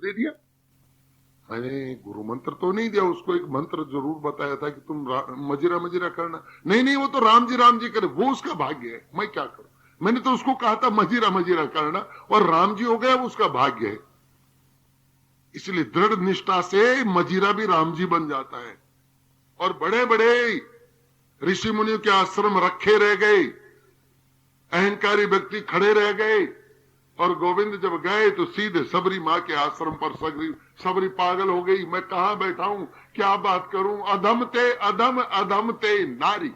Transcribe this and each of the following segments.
दे दिया। मैंने गुरु मंत्र तो नहीं दिया, उसको एक मंत्र जरूर बताया था कि तुम मजीरा मजीरा करना। नहीं नहीं, वो तो राम जी करे, वो उसका भाग्य है, मैं क्या करूं। मैंने तो उसको कहा था मजीरा मजीरा करना, और राम जी हो गया, वो उसका भाग्य है। इसलिए दृढ़ निष्ठा से मजीरा भी राम जी बन जाता है। और बड़े बड़े ऋषि मुनियों के आश्रम रखे रह गए, अहंकारी व्यक्ति खड़े रह गए, और गोविंद जब गए तो सीधे सबरी माँ के आश्रम पर सबरी पागल हो गई। मैं कहां बैठा हूं, क्या बात करूं, अधम ते अधम, अधम ते नारी।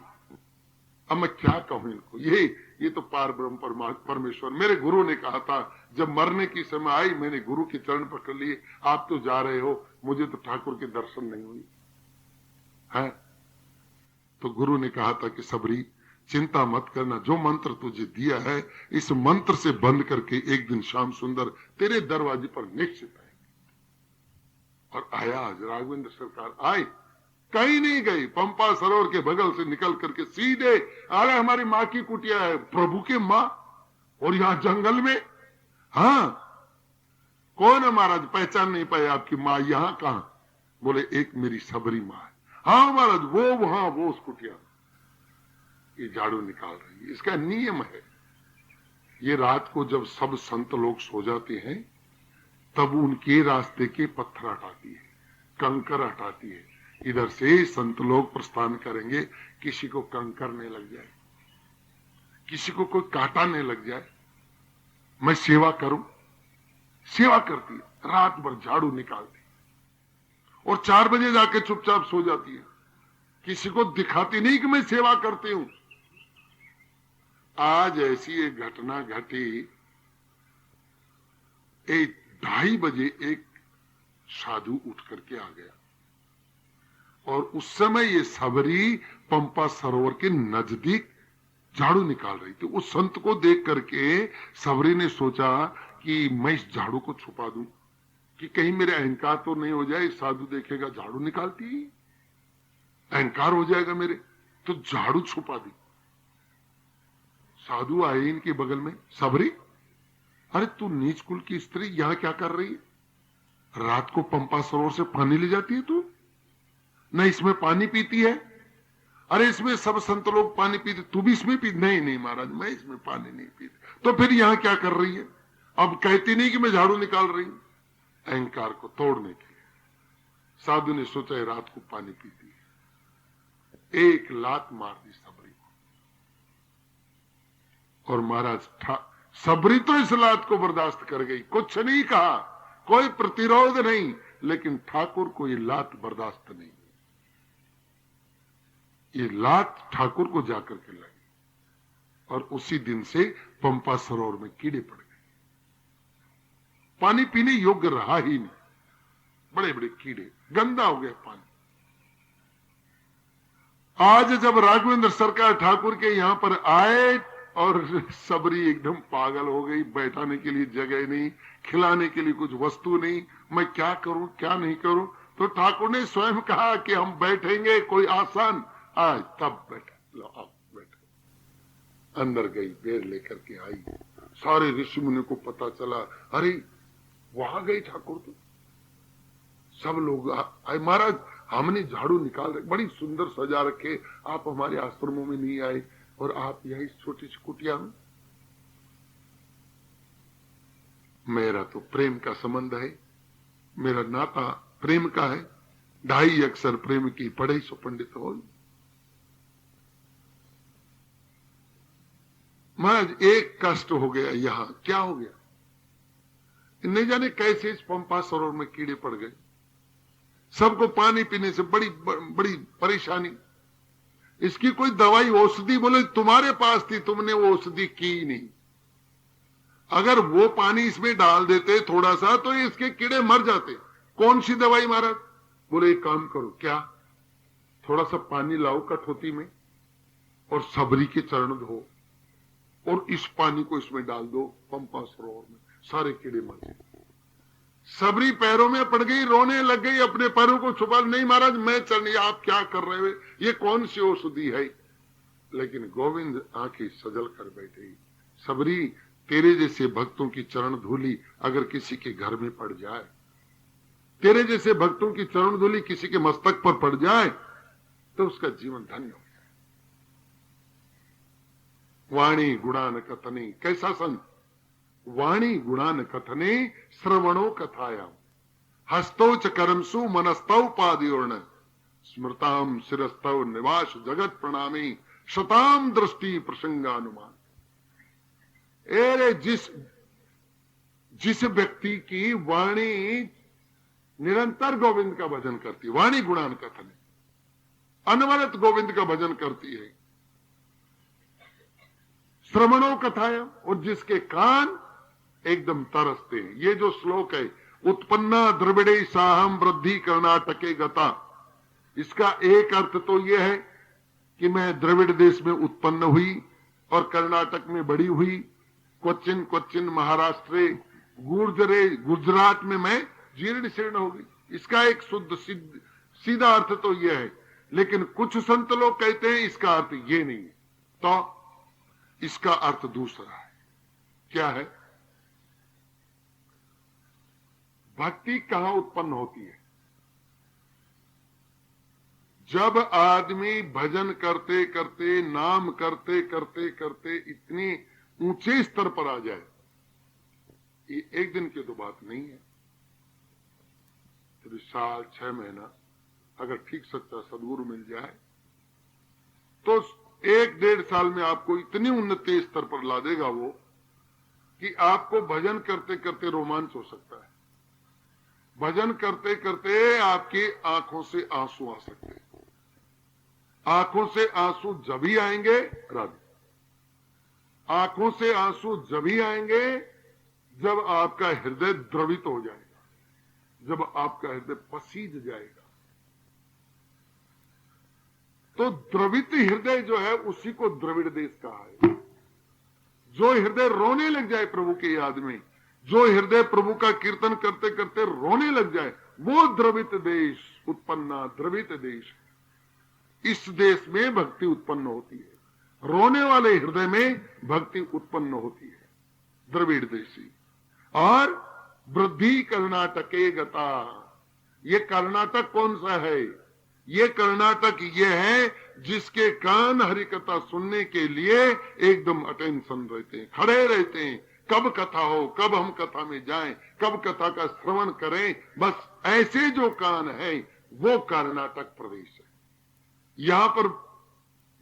अब मैं क्या कहूं इनको। ये तो पार ब्रह्म परमेश्वर। मेरे गुरु ने कहा था, जब मरने की समय आई, मैंने गुरु के चरण पकड़ लिए, आप तो जा रहे हो, मुझे तो ठाकुर के दर्शन नहीं हुई है। तो गुरु ने कहा था कि सबरी चिंता मत करना, जो मंत्र तुझे दिया है इस मंत्र से बंद करके एक दिन श्याम सुंदर तेरे दरवाजे पर निश्चित आएंगे। और आया, आज राघवेंद्र सरकार आए, कहीं नहीं गई, पंपा सरोवर के बगल से निकल करके सीधे अरे हमारी माँ की कुटिया है, प्रभु की माँ, और यहां जंगल में। हाँ, कौन है महाराज, पहचान नहीं पाए आपकी माँ, यहां कहां। बोले एक मेरी सबरी माँ है। हाँ महाराज, वो वहां, वो उस कुटिया। ये झाड़ू निकाल रही है, इसका नियम है। ये रात को जब सब संत लोग सो जाते हैं, तब उनके रास्ते के पत्थर हटाती है, कंकर हटाती है। इधर से संत लोग प्रस्थान करेंगे, किसी को कंकर नहीं लग जाए, किसी को कोई कांटा नहीं लग जाए। मैं सेवा करूं, सेवा करती है, रात भर झाड़ू निकालती, और 4 बजे जाके चुपचाप सो जाती है, किसी को दिखाती नहीं कि मैं सेवा करती हूं। आज ऐसी एक घटना घटी, 2:30 बजे एक साधु उठ करके आ गया, और उस समय ये सबरी पंपा सरोवर के नजदीक झाड़ू निकाल रही थी। उस संत को देख करके सबरी ने सोचा कि मैं इस झाड़ू को छुपा दूं, कि कहीं मेरे अहंकार तो नहीं हो जाए, साधु देखेगा झाड़ू निकालती, अहंकार हो जाएगा मेरे, तो झाड़ू छुपा दी। साधु आए इनके बगल में, सबरी, अरे तू नीच कुल की स्त्री यहां क्या कर रही है, रात को पंपा सरोवर से पानी ले जाती है तू, न इसमें पानी पीती है। अरे इसमें सब संत लोग पानी पीते, तू भी इसमें पी। नहीं नहीं महाराज, मैं इसमें पानी नहीं पीती। तो फिर यहां क्या कर रही है। अब कहती नहीं कि मैं झाड़ू निकाल रही हूं। अहंकार को तोड़ने के लिए साधु ने सोचा रात को पानी पीती है, एक लात मार दी सबरी को। और महाराज सबरी तो इस लात को बर्दाश्त कर गई, कुछ नहीं कहा, कोई प्रतिरोध नहीं, लेकिन ठाकुर को ये लात बर्दाश्त नहीं। ये लात ठाकुर को जाकर के लगी, और उसी दिन से पंपा सरोवर में कीड़े पड़ गए, पानी पीने योग्य रहा ही नहीं, बड़े बड़े कीड़े, गंदा हो गया पानी। आज जब राघवेंद्र सरकार ठाकुर के यहां पर आए, और सबरी एकदम पागल हो गई, बैठाने के लिए जगह नहीं, खिलाने के लिए कुछ वस्तु नहीं, मैं क्या करूं क्या नहीं करूं। तो ठाकुर ने स्वयं कहा कि हम बैठेंगे, कोई आसान आज, तब बैठा, लो आप बैठो। अंदर गई, बेर लेकर के आई, सारे ऋषि मुनि को पता चला, अरे वहां गई ठाकुर तो। सब लोग आए, महाराज हमने झाड़ू निकाल रखे, बड़ी सुंदर सजा रखे, आप हमारे आश्रमों में नहीं आए, और आप यही छोटी सी कुटिया में। मेरा तो प्रेम का संबंध है, मेरा नाता प्रेम का है, 2.5 अक्षर प्रेम की पढ़े सो पंडित हो। महाराज एक कष्ट हो गया, यहां क्या हो गया, नहीं जाने कैसे इस पंपा सरोवर में कीड़े पड़ गए। सबको पानी पीने से बड़ी बड़ी परेशानी। इसकी कोई दवाई औषधि बोले तुम्हारे पास थी, तुमने वो औषधि की नहीं। अगर वो पानी इसमें डाल देते थोड़ा सा, तो इसके कीड़े मर जाते। कौन सी दवाई महाराज। बोले एक काम करो, क्या, थोड़ा सा पानी लाओ कठौती में, और सबरी के चरण धो, और इस पानी को इसमें डाल दो पंपा सरोवर में, सारे कीड़े मर गए। सबरी पैरों में पड़ गई, रोने लग गई, अपने पैरों को छुपा, नहीं महाराज मैं चल, आप क्या कर रहे हो, ये कौन सी औषधि है। लेकिन गोविंद आंखें सजल कर बैठे, सबरी तेरे जैसे भक्तों की चरण धूली अगर किसी के घर में पड़ जाए तेरे जैसे भक्तों की चरण धूलि किसी के मस्तक पर पड़ जाए तो उसका जीवन धन्य हो जाए। वाणी गुणान कथने, कैसा संत? वाणी गुणान कथने श्रवणो कथायाम हस्तौ च करमसु मनस्तौ पादयोर्ण स्मृताम शिरस्तौ निवास जगत प्रणामी शताम दृष्टि प्रसंगानुमान। जिस व्यक्ति की वाणी निरंतर गोविंद का भजन करती, वाणी गुणान कथन, अनवरत गोविंद का भजन करती है, श्रवणों कथाया, और जिसके कान एकदम तरसते हैं। ये जो श्लोक है, उत्पन्ना द्रविड़े साहम वृद्धि कर्नाटके गता, इसका एक अर्थ तो यह है कि मैं द्रविड़ देश में उत्पन्न हुई और कर्नाटक में बड़ी हुई, क्वचिन क्वचिन महाराष्ट्र गुर्जरे गुजरात में मैं जीर्ण शीर्ण हो गई। इसका एक शुद्ध सीधा अर्थ तो यह है, लेकिन कुछ संत लोग कहते हैं इसका अर्थ ये नहीं है, तो इसका अर्थ दूसरा है। क्या है? भक्ति कहां उत्पन्न होती है? जब आदमी भजन करते करते, नाम करते करते करते इतनी ऊंचे स्तर पर आ जाए। ये एक दिन की तो बात नहीं है, तो साल 6 महीना अगर ठीक सच्चा सदगुरु मिल जाए तो 1-1.5 साल में आपको इतनी उन्नति स्तर पर ला देगा वो कि आपको भजन करते करते रोमांच हो सकता है। भजन करते करते आपकी आंखों से आंसू आ सकते हैं। आंखों से आंसू जब ही आएंगे, राधे, आंखों से आंसू जब ही आएंगे जब आपका हृदय द्रवित हो जाएगा, जब आपका हृदय पसीज जाएगा। तो द्रवित हृदय जो है उसी को द्रविड़ देश कहा है। जो हृदय रोने लग जाए प्रभु की याद में, जो हृदय प्रभु का कीर्तन करते करते रोने लग जाए, वो द्रवित देश, उत्पन्ना द्रवित देश। इस देश में भक्ति उत्पन्न होती है, रोने वाले हृदय में भक्ति उत्पन्न होती है, द्रविड़ देशी। और वृद्धि कर्नाटके गता, ये कर्नाटक कौन सा है? ये कर्नाटक ये है जिसके कान हरिकथा सुनने के लिए एकदम अटेंशन रहते हैं, खड़े रहते हैं। कब कथा हो, कब हम कथा में जाएं, कब कथा का श्रवण करें, बस ऐसे जो कान है वो कर्नाटक प्रदेश है। यहां पर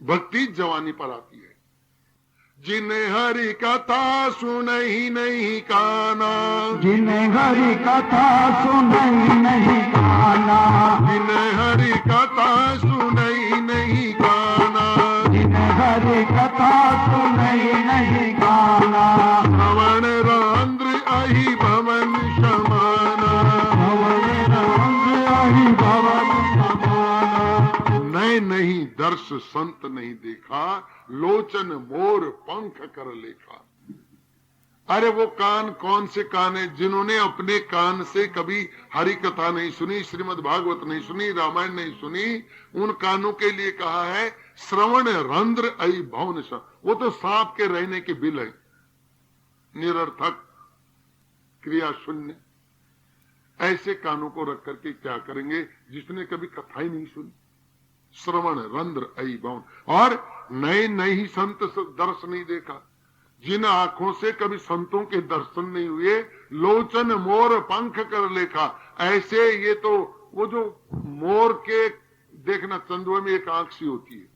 भक्ति जवानी पर आती है। जिन्हें हरि कथा सुनहि नहीं काना, जिन्हें हरि कथा सुनहि नहीं काना, जिन्हें हरि कथा सुनहि नहीं काना, जिन्हें हरि कथा सुनहि नहीं काना, श्रवण रंध्र अहि भवन समाना, श्रवण रंध्र अहि भवन समाना। नए नहीं दर्श संत नहीं देखा, लोचन मोर पंख कर लेखा। अरे वो कान कौन से कान है जिन्होंने अपने कान से कभी हरि कथा नहीं सुनी, श्रीमद् भागवत नहीं सुनी, रामायण नहीं सुनी? उन कानों के लिए कहा है श्रवण रंध्र अई भवन। वो तो सांप के रहने के बिल है, निरर्थक, क्रिया शून्य। ऐसे कानों को रख करके क्या करेंगे जिसने कभी कथा ही नहीं सुनी? श्रवण रंध्र अई भवन। और नए नई संत दर्शन नहीं देखा, जिन आंखों से कभी संतों के दर्शन नहीं हुए, लोचन मोर पंख कर लेखा। ऐसे ये तो वो जो मोर के देखना, चंदुआ में एक आंख सी होती है,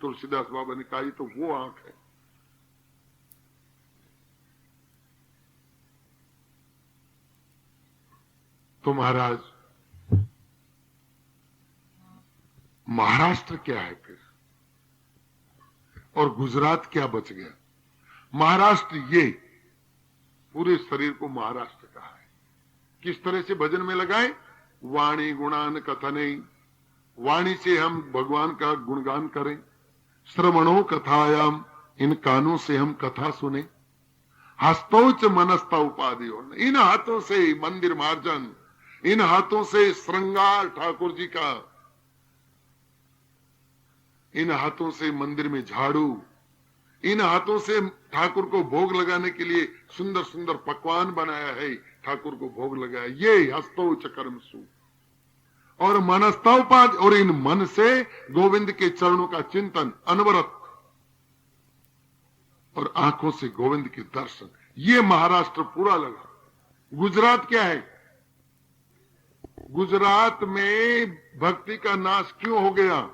तुलसीदास बाबा ने कहा तो वो आंख है। तो महाराज, महाराष्ट्र क्या है फिर, और गुजरात क्या बच गया? महाराष्ट्र ये पूरे शरीर को महाराष्ट्र कहा है। किस तरह से भजन में लगाए? वाणी गुणान कथने, वाणी से हम भगवान का गुणगान करें। श्रवणों कथायाम, इन कानों से हम कथा सुने। हस्तौच मनस्ता उपाधि, इन हाथों से मंदिर मार्जन, इन हाथों से श्रृंगार ठाकुर जी का, इन हाथों से मंदिर में झाड़ू, इन हाथों से ठाकुर को भोग लगाने के लिए सुंदर सुंदर पकवान बनाया है, ठाकुर को भोग लगाया। ये हस्तो च कर्मसु और मनस्तोपाद, और इन मन से गोविंद के चरणों का चिंतन अनवरत, और आंखों से गोविंद के दर्शन। ये महाराष्ट्र पूरा लगा। गुजरात क्या है? गुजरात में भक्ति का नाश क्यों हो गया?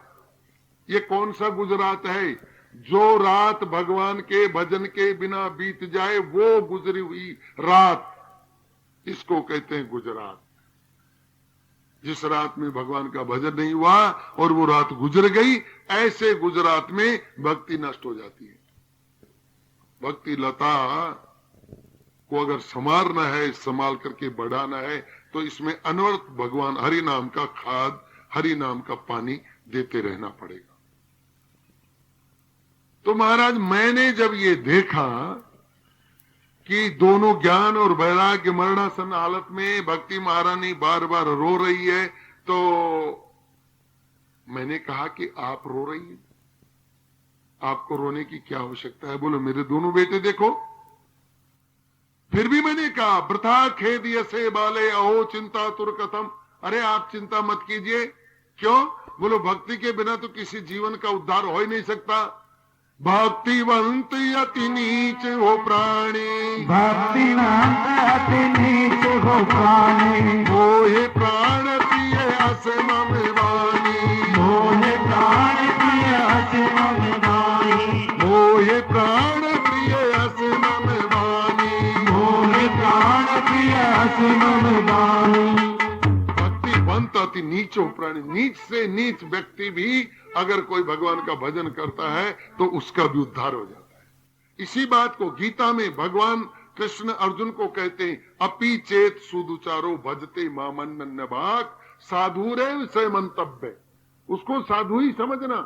ये कौन सा गुजरात है? जो रात भगवान के भजन के बिना बीत जाए वो गुजरी हुई रात, इसको कहते हैं गुजरात। जिस रात में भगवान का भजन नहीं हुआ और वो रात गुजर गई, ऐसे गुजरात में भक्ति नष्ट हो जाती है। भक्ति लता को अगर संवारना है, संभाल करके बढ़ाना है, तो इसमें अनवरत भगवान हरि नाम का खाद, हरि नाम का पानी देते रहना पड़ेगा। तो महाराज, मैंने जब ये देखा कि दोनों ज्ञान और वैराग्य मरणासन हालत में भक्ति महारानी बार बार रो रही है, तो मैंने कहा कि आप रो रही हैं, आपको रोने की क्या आवश्यकता है? बोलो मेरे दोनों बेटे देखो। फिर भी मैंने कहा वृथा खेद यसे बाले अहो चिंता तुरकथम। अरे आप चिंता मत कीजिए। क्यों? बोलो भक्ति के बिना तो किसी जीवन का उद्धार हो ही नहीं सकता। भक्तिवंत अति नीच हो प्राणी, भक्तिवंत अति नीच हो प्राणी, मोहे प्राण प्रिय अस मम वाणी, मोहे प्राण प्रिय अस मम वाणी, मोहे प्राण प्रिय अस मम वाणी, मोहे प्राण प्रिय अस मम वाणी। भक्तिवंत अति नीच हो प्राणी। नीच से नीच व्यक्ति भी अगर कोई भगवान का भजन करता है तो उसका भी उद्धार हो जाता है। इसी बात को गीता में भगवान कृष्ण अर्जुन को कहते हैं, अपि चेत सुदुचारो भजते मामन्न भाग साधुरे से मंतव्य। उसको साधु ही समझना।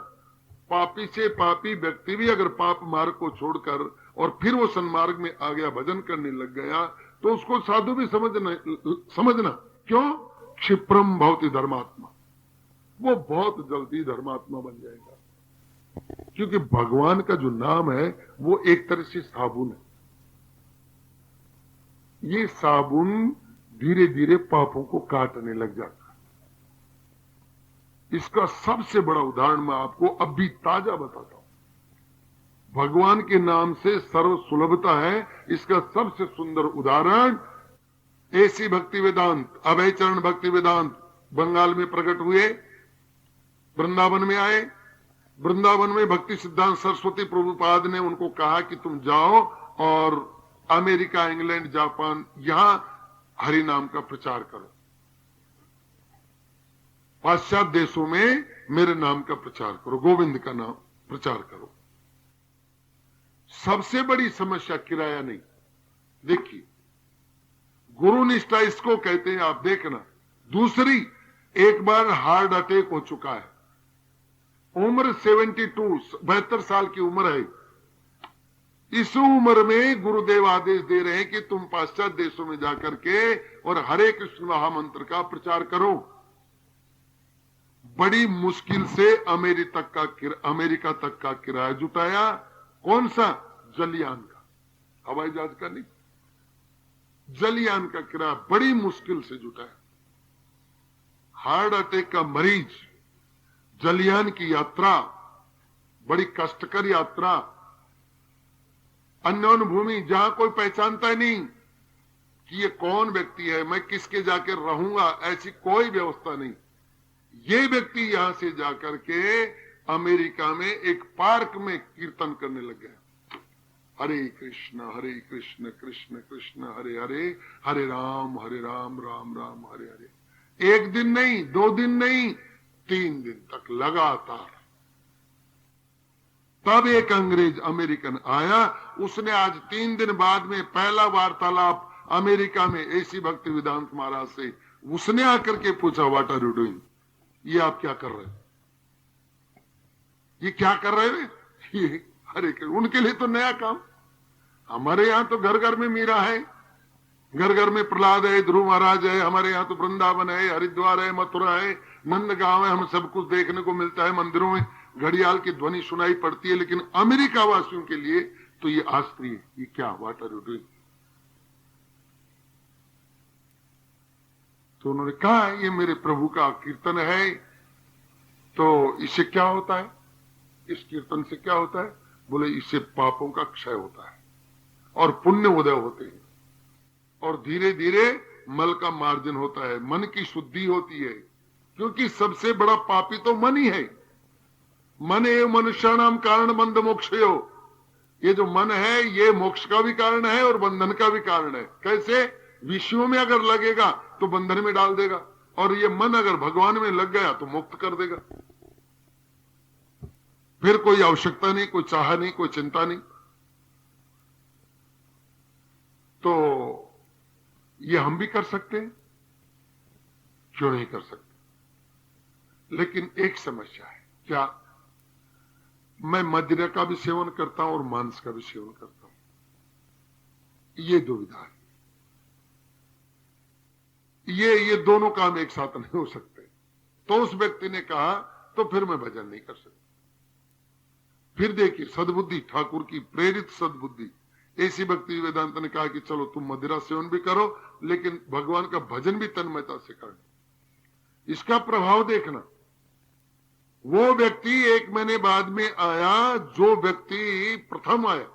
पापी से पापी व्यक्ति भी अगर पाप मार्ग को छोड़कर और फिर वो सन्मार्ग में आ गया, भजन करने लग गया, तो उसको साधु भी समझना। क्यों? क्षिप्रम भवति धर्मात्मा। वो बहुत जल्दी धर्मात्मा बन जाएगा, क्योंकि भगवान का जो नाम है वो एक तरह से साबुन है। ये साबुन धीरे धीरे पापों को काटने लग जाता है। इसका सबसे बड़ा उदाहरण मैं आपको अभी ताजा बताता हूं। भगवान के नाम से सर्व सुलभता है, इसका सबसे सुंदर उदाहरण ऐसी भक्ति वेदांत, अभय चरण भक्ति वेदांत बंगाल में प्रकट हुए, वृंदावन में आए। वृंदावन में भक्ति सिद्धांत सरस्वती प्रभुपाद ने उनको कहा कि तुम जाओ और अमेरिका, इंग्लैंड, जापान, यहां हरि नाम का प्रचार करो। पाश्चात्य देशों में मेरे नाम का प्रचार करो, गोविंद का नाम प्रचार करो। सबसे बड़ी समस्या किराया नहीं। देखिए, गुरु निष्ठा इसको कहते हैं, आप देखना। दूसरी, एक बार हार्ट अटैक हो चुका है, उम्र 72 साल की उम्र है। इस उम्र में गुरुदेव आदेश दे रहे हैं कि तुम पाश्चात्य देशों में जाकर के और हरे कृष्ण महामंत्र का प्रचार करो। बड़ी मुश्किल से अमेरिका तक का किराया जुटाया। कौन सा? जलयान का, हवाई जहाज का नहीं, जलयान का किराया बड़ी मुश्किल से जुटाया। हार्ट अटैक का मरीज, जलयान की यात्रा, बड़ी कष्टकर यात्रा, अननोन भूमि, जहां कोई पहचानता ही नहीं कि ये कौन व्यक्ति है, मैं किसके जाकर रहूंगा, ऐसी कोई व्यवस्था नहीं। ये व्यक्ति यहां से जाकर के अमेरिका में एक पार्क में कीर्तन करने लग गया, हरे कृष्ण कृष्ण कृष्ण हरे हरे, हरे राम राम राम हरे हरे। एक दिन नहीं, 2 दिन नहीं, 3 दिन तक लगातार। तब एक अंग्रेज अमेरिकन आया, उसने आज 3 दिन बाद में पहला वार्तालाप अमेरिका में ऐसी भक्ति वेदांत महाराज से, उसने आकर के पूछा, व्हाट आर यू डूइंग? ये आप क्या कर रहे हैं? ये क्या कर रहे हैं? ये हरे कृष्ण। उनके लिए तो नया काम। हमारे यहाँ तो घर घर में मीरा है, घर घर में प्रहलाद है, ध्रुव महाराज है, हमारे यहाँ तो वृंदावन है, हरिद्वार है, मथुरा है, नंदगांव है, हमें सब कुछ देखने को मिलता है। मंदिरों में घड़ियाल की ध्वनि सुनाई पड़ती है। लेकिन अमेरिका वासियों के लिए तो ये आश्चर्य है। ये क्या? What are you doing? तो उन्होंने कहा ये मेरे प्रभु का कीर्तन है, तो इससे क्या होता है, इस कीर्तन से क्या होता है? बोले इससे पापों का क्षय होता है और पुण्य उदय होते हैं और धीरे धीरे मल का मार्जन होता है, मन की शुद्धि होती है, क्योंकि सबसे बड़ा पापी तो मन ही है। मन एव मनुष्याणाम कारण बंध मोक्षयो, ये जो मन है ये मोक्ष का भी कारण है और बंधन का भी कारण है। कैसे? विषयों में अगर लगेगा तो बंधन में डाल देगा, और ये मन अगर भगवान में लग गया तो मुक्त कर देगा। फिर कोई आवश्यकता नहीं, कोई चाह नहीं, कोई चिंता नहीं। तो ये हम भी कर सकते हैं, क्यों नहीं कर सकते? लेकिन एक समस्या है, क्या? मैं मदिरा का भी सेवन करता हूं और मांस का भी सेवन करता हूं। ये दुविधा है। ये दोनों काम एक साथ नहीं हो सकते। तो उस व्यक्ति ने कहा तो फिर मैं भजन नहीं कर सकता। फिर देखिए सद्बुद्धि, ठाकुर की प्रेरित सद्बुद्धि, ऐसी भक्ति वेदांत ने कहा कि चलो तुम मदिरा सेवन भी करो लेकिन भगवान का भजन भी तन्मयता से करना। इसका प्रभाव देखना। वो व्यक्ति 1 महीने बाद में आया जो व्यक्ति प्रथम आया,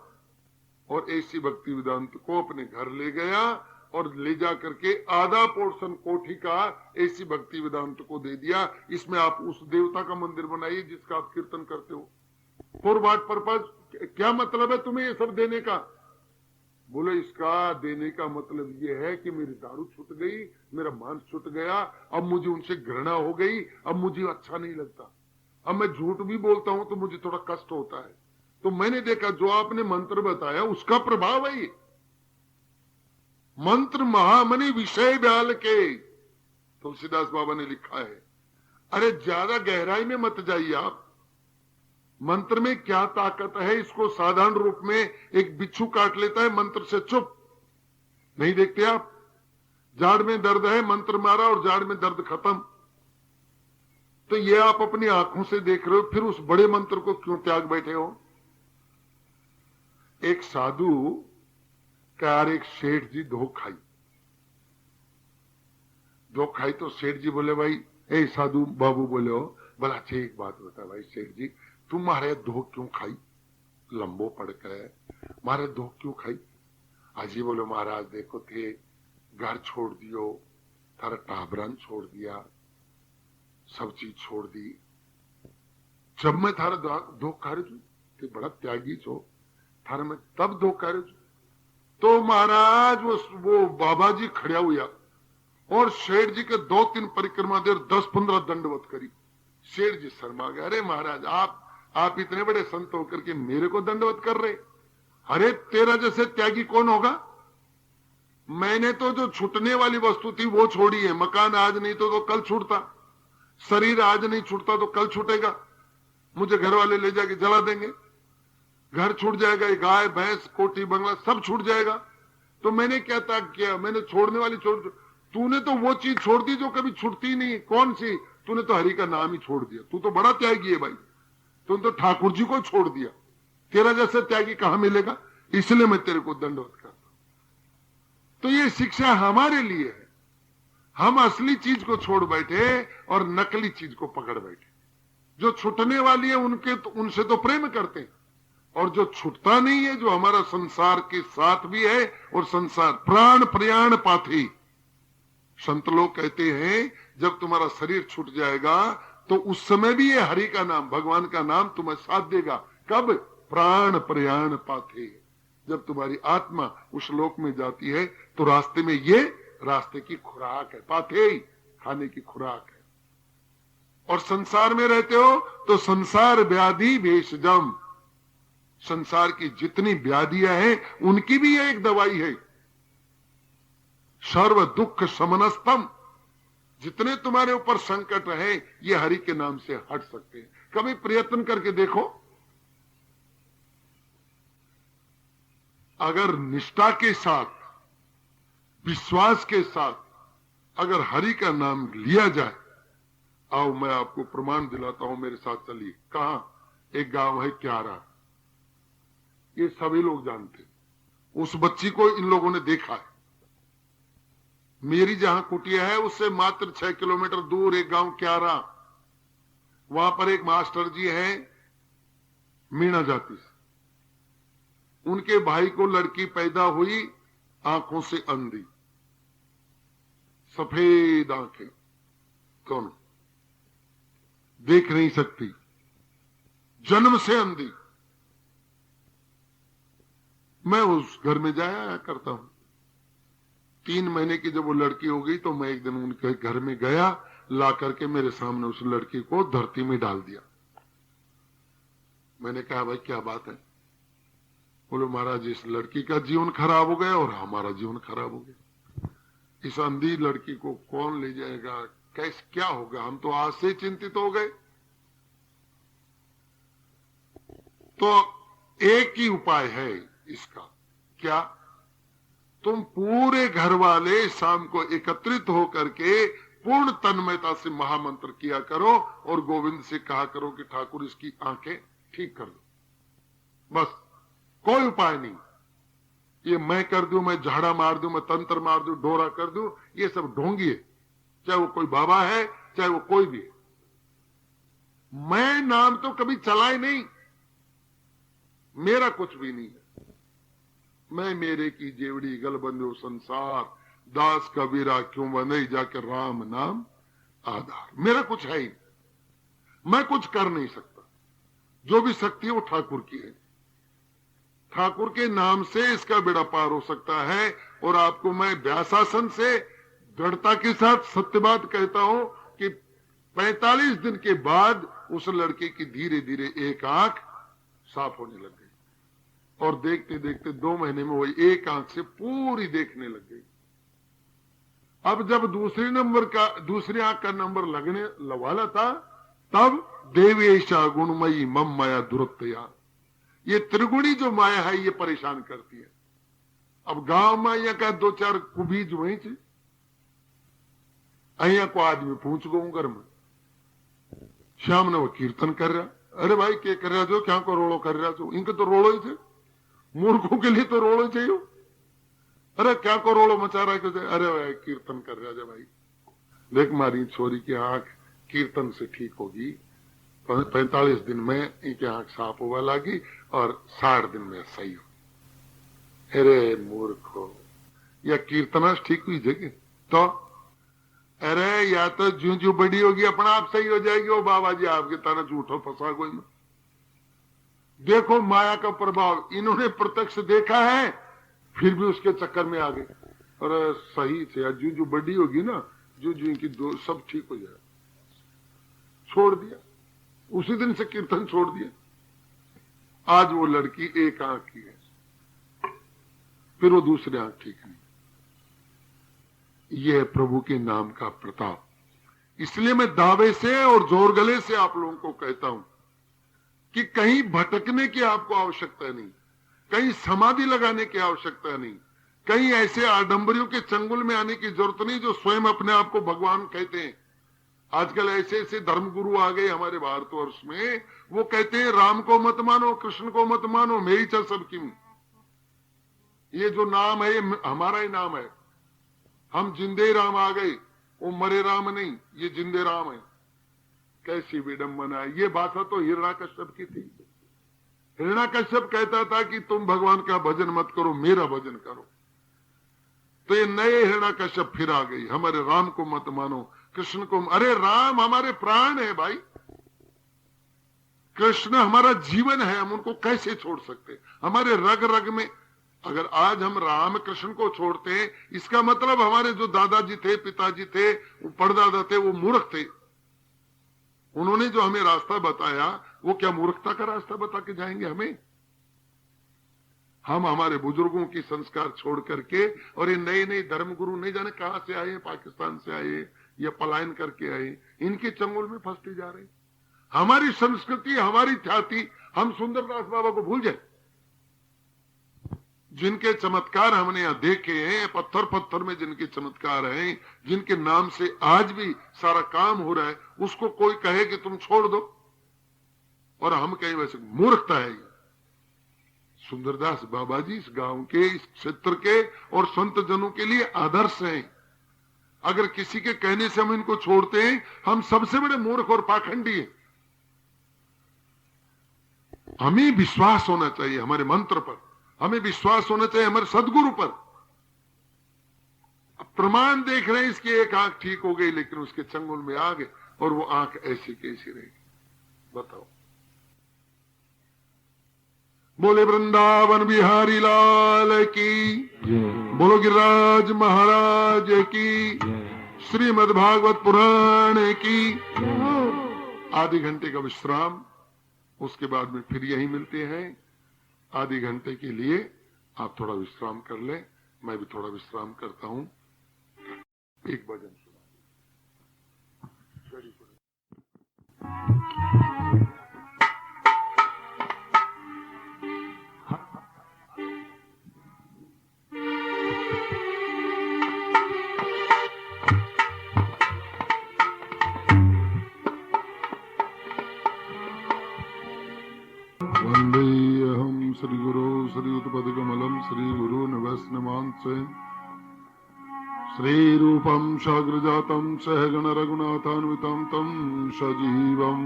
और ऐसी भक्ति वेदांत को अपने घर ले गया और ले जा करके आधा पोर्शन कोठी का ऐसी भक्ति वेदांत को दे दिया। इसमें आप उस देवता का मंदिर बनाइए जिसका आप कीर्तन करते हो। For what purpose? क्या मतलब है तुम्हें ये सब देने का? बोले इसका देने का मतलब ये है कि मेरी दारू छूट गई, मेरा मांस छूट गया, अब मुझे उनसे घृणा हो गई, अब मुझे अच्छा नहीं लगता, अब मैं झूठ भी बोलता हूं तो मुझे थोड़ा कष्ट होता है। तो मैंने देखा जो आपने मंत्र बताया उसका प्रभाव है ये। मंत्र महामणि विषय ब्याल के, तुलसीदास बाबा ने लिखा है। अरे ज्यादा गहराई में मत जाइए आप। मंत्र में क्या ताकत है इसको साधारण रूप में एक बिच्छू काट लेता है, मंत्र से चुप नहीं देखते आप। जाड़ में दर्द है, मंत्र मारा और जाड़ में दर्द खत्म। तो ये आप अपनी आंखों से देख रहे हो, फिर उस बड़े मंत्र को क्यों त्याग बैठे हो? एक साधु का एक सेठ जी धो खाई तो सेठ जी बोले भाई, ए साधु बाबू बोले हो, बोला अच्छा एक बात बता भाई सेठ जी, तुम्हारे धो क्यों खाई? लंबो पड़ गए, मारे धो क्यों खाई? हाजी बोले महाराज देखो थे घर छोड़ दियो, थारा टाबरन छोड़ दिया, सब चीज छोड़ दी। जब मैं थारा धो खा रही छू, ते बड़ा त्यागी छो, थारा मैं तब धो खा रही छू। तो महाराज वो बाबा जी खड़ा हुआ और शेठ जी के 2-3 परिक्रमा देर 10-15 दंडवत करी। शेठ जी शर्मा गए, अरे महाराज आप इतने बड़े संत होकर के मेरे को दंडवत कर रहे? अरे तेरा जैसे त्यागी कौन होगा? मैंने तो जो छूटने वाली वस्तु थी वो छोड़ी है। मकान आज नहीं तो कल छूटता, शरीर आज नहीं छूटता तो कल छूटेगा, मुझे घर वाले ले जाके जला देंगे, घर छूट जाएगा, ये गाय भैंस कोठी बंगला सब छूट जाएगा। तो मैंने क्या त्याग किया? मैंने छोड़ने वाली छोड़। तूने तो वो चीज छोड़ दी जो कभी छूटती नहीं। कौन सी? तूने तो हरि का नाम ही छोड़ दिया। तू तो बड़ा त्यागी है भाई, तूने तो ठाकुर जी को छोड़ दिया। तेरा जैसे त्यागी कहां मिलेगा? इसलिए मैं तेरे को दंडवत करता हूं। तो ये शिक्षा हमारे लिए है। हम असली चीज को छोड़ बैठे और नकली चीज को पकड़ बैठे। जो छूटने वाली है उनसे तो प्रेम करते हैं, और जो छूटता नहीं है, जो हमारा संसार के साथ भी है और संसार प्राण प्रयाण पाथी। संत लोग कहते हैं जब तुम्हारा शरीर छूट जाएगा तो उस समय भी ये हरि का नाम, भगवान का नाम तुम्हें साथ देगा। कब? प्राण प्रयाण पाथे। जब तुम्हारी आत्मा उस लोक में जाती है तो रास्ते में ये रास्ते की खुराक है, पाथे खाने की खुराक है। और संसार में रहते हो तो संसार व्याधि भेषजम, संसार की जितनी व्याधियां हैं उनकी भी ये एक दवाई है। सर्व दुख समनस्तम, जितने तुम्हारे ऊपर संकट है ये हरि के नाम से हट सकते हैं। कभी प्रयत्न करके देखो, अगर निष्ठा के साथ, विश्वास के साथ अगर हरि का नाम लिया जाए, आओ मैं आपको प्रमाण दिलाता हूं, मेरे साथ चलिए। कहां? एक गांव है क्यारा, ये सभी लोग जानते। उस बच्ची को इन लोगों ने देखा है, मेरी जहां कुटिया है उससे मात्र 6 किलोमीटर दूर एक गांव क्यारा, वहां पर एक मास्टर जी हैं मीणा जाति से। उनके भाई को लड़की पैदा हुई, आंखों से अंधी, सफेद आंखें, दोनों देख नहीं सकती, जन्म से अंधी। मैं उस घर में जाया आया करता हूं। 3 महीने की जब वो लड़की हो गई तो मैं एक दिन उनके घर में गया, ला करके मेरे सामने उस लड़की को धरती में डाल दिया। मैंने कहा भाई क्या बात है? बोले महाराज इस लड़की का जीवन खराब हो गया और हमारा जीवन खराब हो गया। इस अंधी लड़की को कौन ले जाएगा, कैसे क्या होगा? हम तो आज से चिंतित हो गए। तो एक ही उपाय है इसका, क्या? तुम पूरे घर वाले शाम को एकत्रित होकर के पूर्ण तन्मयता से महामंत्र किया करो और गोविंद से कहा करो कि ठाकुर इसकी आंखें ठीक कर दो। बस, कोई उपाय नहीं। ये मैं कर दूं, मैं झाड़ा मार दूं, मैं तंत्र मार दूं, डोरा कर दूं, ये सब ढोंगी है। चाहे वो कोई बाबा है, चाहे वो कोई भी है। मैं नाम तो कभी चला ही नहीं, मेरा कुछ भी नहीं है। मैं मेरे की जेवड़ी गल बंधो संसार, दास कबीरा क्यों बंधे जाके राम नाम आधार। मेरा कुछ है ही, मैं कुछ कर नहीं सकता। जो भी शक्ति है वो ठाकुर की है। ठाकुर के नाम से इसका बेड़ा पार हो सकता है। और आपको मैं व्यासासन से दृढ़ता के साथ सत्य बात कहता हूं कि 45 दिन के बाद उस लड़के की धीरे धीरे एक आंख साफ होने लग गई और देखते देखते 2 महीने में वो एक आंख से पूरी देखने लग गई। अब जब दूसरी आंख का नंबर लगने वाला था, तब देवेशा गुणमयी मम माया दुरत्या, ये त्रिगुणी जो माया है ये परेशान करती है। अब गांव में અહીંયા का 2-4 कुबीज वहीं छे, અહીંયા को आदमी पूछ गो घर में श्याम ने वो कीर्तन कर रहा। अरे भाई क्या कर रहा छो, क्या को रोड़ो कर रहा छो? इनके तो रोड़ो ही थे, मूर्खों के लिए तो रोड़ो चाहिए। अरे क्या को रोड़ो मचा रहा है? अरे भाई कीर्तन कर रहा है भाई। देख मारी छोरी की आंख कीर्तन से ठीक होगी, 45 दिन में इनकी आंख साफ होगा लगी और 60 दिन में सही हो। अरे मूर्खो, या कीर्तनाश ठीक हुई जगह तो? अरे या तो ज्यों ज्यों बड़ी होगी अपना आप सही हो जाएगी। वो बाबा जी आपके ताना झूठो फंसा कोई में। देखो माया का प्रभाव, इन्होंने प्रत्यक्ष देखा है फिर भी उसके चक्कर में आ गए। और सही से ज्यों ज्यों बड़ी होगी ना, ज्यों ज्यों इनकी सब ठीक हो जाएगा। छोड़ दिया, उसी दिन से कीर्तन छोड़ दिया। आज वो लड़की एक आंख की है, फिर वो दूसरी आंख ठीक नहीं। यह है प्रभु के नाम का प्रताप। इसलिए मैं दावे से और जोर गले से आप लोगों को कहता हूं कि कहीं भटकने की आपको आवश्यकता नहीं, कहीं समाधि लगाने की आवश्यकता नहीं, कहीं ऐसे आडंबरियों के चंगुल में आने की जरूरत नहीं जो स्वयं अपने आप को भगवान कहते हैं। आजकल ऐसे ऐसे धर्मगुरु आ गए हमारे भारतवर्ष में, वो कहते हैं राम को मत मानो, कृष्ण को मत मानो, मेरी चल सबकी। ये जो नाम है ये हमारा ही नाम है। हम जिंदे राम आ गए, वो मरे राम नहीं, ये जिंदे राम है। कैसी विडंबना है। ये भाषा तो हिरण्याकश्यप की थी। हिरण्याकश्यप कहता था कि तुम भगवान का भजन मत करो, मेरा भजन करो। तो ये नए हिरण्याकश्यप फिर आ गई, हमारे राम को मत मानो, कृष्ण को। अरे राम हमारे प्राण है भाई, कृष्ण हमारा जीवन है, हम उनको कैसे छोड़ सकते? हमारे रग रग में। अगर आज हम राम कृष्ण को छोड़ते हैं, इसका मतलब हमारे जो दादाजी थे, पिताजी थे, वो परदादा थे, वो मूर्ख थे। उन्होंने जो हमें रास्ता बताया वो क्या मूर्खता का रास्ता बता के जाएंगे हमें? हम हमारे बुजुर्गों की संस्कार छोड़ करके, और ये नए नए धर्मगुरु नहीं जाने कहां से आए, पाकिस्तान से आए या पलायन करके आए, इनके चंगुल में फंसते जा रहे। हमारी संस्कृति, हमारी ख्याति, हम सुंदरदास बाबा को भूल जाए, जिनके चमत्कार हमने यहां देखे हैं, पत्थर पत्थर में जिनके चमत्कार हैं, जिनके नाम से आज भी सारा काम हो रहा है, उसको कोई कहे कि तुम छोड़ दो और हम कहें वैसे, मूर्खता है। सुंदरदास बाबा जी इस गांव के, इस क्षेत्र के और संत जनों के लिए आदर्श हैं। अगर किसी के कहने से हम इनको छोड़ते हैं, हम सबसे बड़े मूर्ख और पाखंडी हैं। हमें विश्वास होना चाहिए हमारे मंत्र पर, हमें विश्वास होना चाहिए हमारे सदगुरु पर। अब प्रमाण देख रहे हैं, इसकी एक आंख ठीक हो गई लेकिन उसके चंगुल में आ गए और वो आंख ऐसी कैसी रहेगी, बताओ। बोले वृंदावन बिहारी लाल की, बोलो गिरिराज महाराज की, श्रीमद् भागवत पुराण की। आधे घंटे का विश्राम, उसके बाद में फिर यही मिलते हैं। आधे घंटे के लिए आप थोड़ा विश्राम कर लें, मैं भी थोड़ा विश्राम करता हूं। एक भजन सुना। वंदेऽहं श्रीगुरो श्रीयुतपदकमलं श्रीगुरून् वैष्णवांश्च श्रीरूपं साग्रजातं सहगण रघुनाथान्वितं तं सजीवं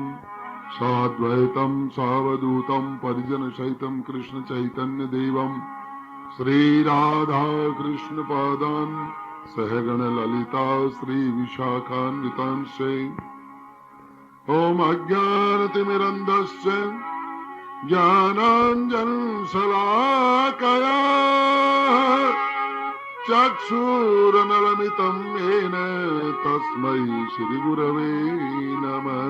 साद्वैतं सावधूतं परिजनसहितं कृष्ण चैतन्य देवं श्रीराधा कृष्ण पादान् सहगण ललिता श्री विशाखान्वितांश्च। ओम अज्ञानतिमिरन्धस्य ज्ञानाञ्जन शलाकया चक्षुरुन्मीलितं येन तस्मै श्रीगुरवे नमः।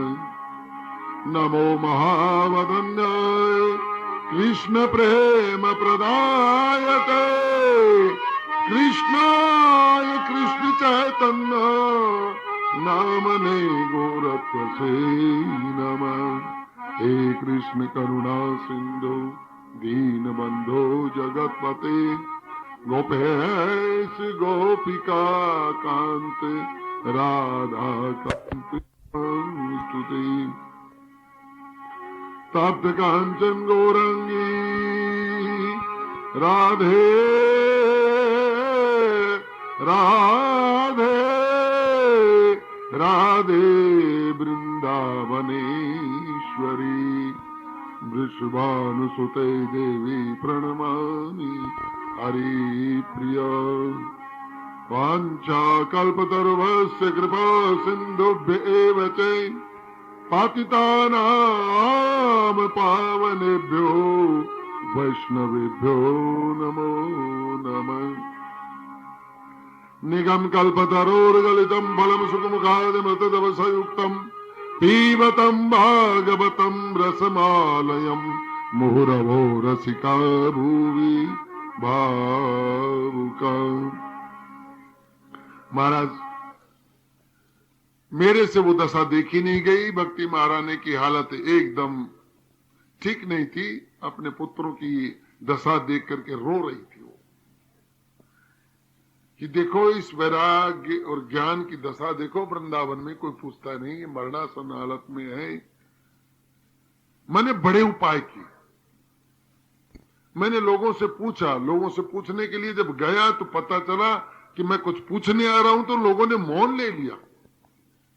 नमो महावदन्याय कृष्ण प्रेम प्रदायते कृष्णाय कृष्ण चैतन्य नामने गोरक्षसे नमः। हे कृष्ण करुणा सिंधु दीनबंधो जगतपते गोपेश गोपिका कांत राधा कांत स्तुते। तप्त कांचन गौरंगी राधे राधे राधे वृंदावनेश्वरी वृषभानुसुते देवी प्रणमामि हरिप्रिया। वाञ्छाकल्पतरुभ्यश्च कृपा सिन्धुभ्य एव च पतितानां पावनेभ्यो वैष्णवेभ्यो नमो नमः। निगम कल्पतरोर्गलितं फलं सुखमुखादिमृतदवसयुक्तं पीबतं भागवतं रसमालयं मुहुरवो रसिका भुवि भावुका। महाराज, मेरे से वो दशा देखी नहीं गई। भक्ति महारानी की हालत एकदम ठीक नहीं थी। अपने पुत्रों की दशा देख करके रो रही थी वो, कि देखो इस वैराग्य और ज्ञान की दशा देखो। वृंदावन में कोई पूछता नहीं, मरणासन हालत में है। मैंने बड़े उपाय किए, मैंने लोगों से पूछा। लोगों से पूछने के लिए जब गया तो पता चला कि मैं कुछ पूछने आ रहा हूं, तो लोगों ने मौन ले लिया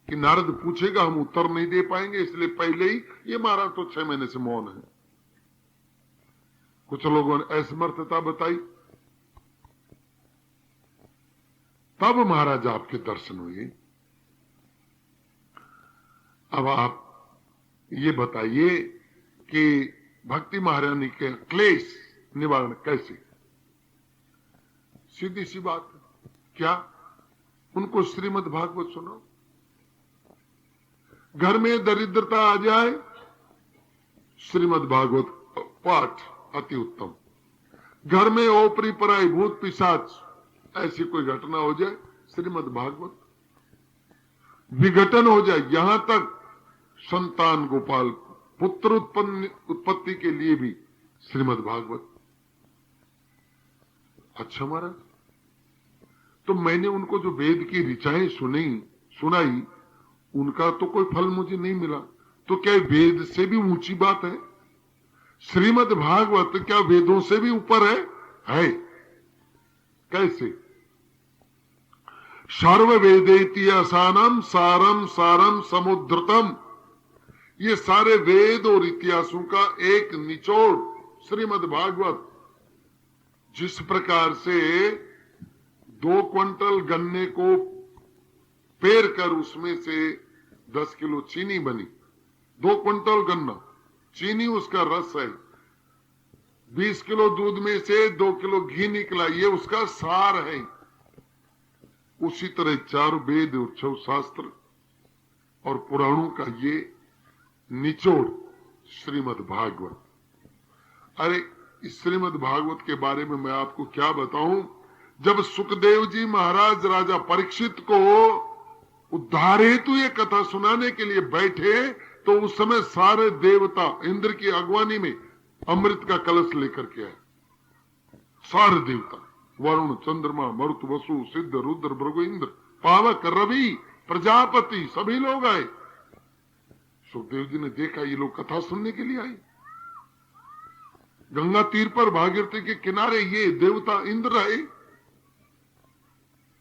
कि नारद पूछेगा, हम उत्तर नहीं दे पाएंगे, इसलिए पहले ही ये महाराज तो 6 महीने से मौन है। कुछ लोगों ने असमर्थता बताई। तब महाराज आपके दर्शन हुए। अब आप ये बताइए कि भक्ति महारानी के क्लेश निवारण कैसे? सीधी सी बात, क्या उनको श्रीमद् भागवत सुनो। घर में दरिद्रता आ जाए, श्रीमद् भागवत पाठ अति उत्तम। घर में ओपरी पराई भूत पिशाच ऐसी कोई घटना हो जाए, श्रीमद् भागवत। विघटन हो जाए, यहां तक संतान गोपाल पुत्र उत्पत्ति के लिए भी श्रीमद् भागवत। अच्छा महाराज, तो मैंने उनको जो वेद की ऋचाएं सुनाई, उनका तो कोई फल मुझे नहीं मिला। तो क्या वेद से भी ऊंची बात है? श्रीमद् भागवत क्या वेदों से भी ऊपर है? कैसे? सर्व वेदेति असानम सारम सारम समुद्धृतम, ये सारे वेद और इतिहासों का एक निचोड़ श्रीमद् भागवत। जिस प्रकार से 2 क्विंटल गन्ने को पेर कर उसमें से 10 किलो चीनी बनी, 2 क्विंटल गन्ना, चीनी उसका रस है, 20 किलो दूध में से 2 किलो घी निकला, ये उसका सार है। उसी तरह 4 वेद और 6 शास्त्र और पुराणों का ये निचोड़ श्रीमद् भागवत। अरे इस श्रीमद् भागवत के बारे में मैं आपको क्या बताऊं। जब सुखदेव जी महाराज राजा परीक्षित को उद्धार हेतु ये कथा सुनाने के लिए बैठे, तो उस समय सारे देवता इंद्र की अगवानी में अमृत का कलश लेकर के आए। सारे देवता, वरुण, चंद्रमा, मरुत, वसु, सिद्ध, रुद्र, भृगु, इंद्र, पावक, रवि, प्रजापति, सभी लोग आए। सुखदेव जी ने देखा ये लोग कथा सुनने के लिए आए। गंगा तीर पर भागीरथी के किनारे ये देवता इंद्र आए,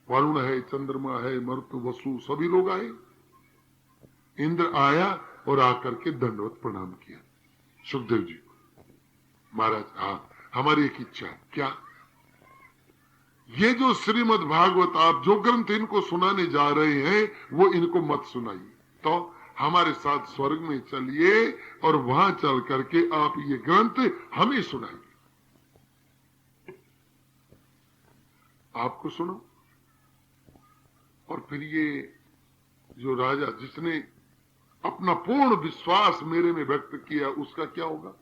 वरुण है, चंद्रमा है, मरुत, वसु, सभी लोग आए। इंद्र आया और आकर के दंडवत प्रणाम किया सुखदेव जी को। महाराज, हाँ, हमारी एक इच्छा है। क्या? ये जो श्रीमद् भागवत आप जो ग्रंथ इनको सुनाने जा रहे हैं वो इनको मत सुनाइए, तो हमारे साथ स्वर्ग में चलिए और वहां चल करके आप ये ग्रंथ हमें सुनाइए। आपको सुनो। और फिर ये जो राजा जिसने अपना पूर्ण विश्वास मेरे में व्यक्त किया, उसका क्या होगा?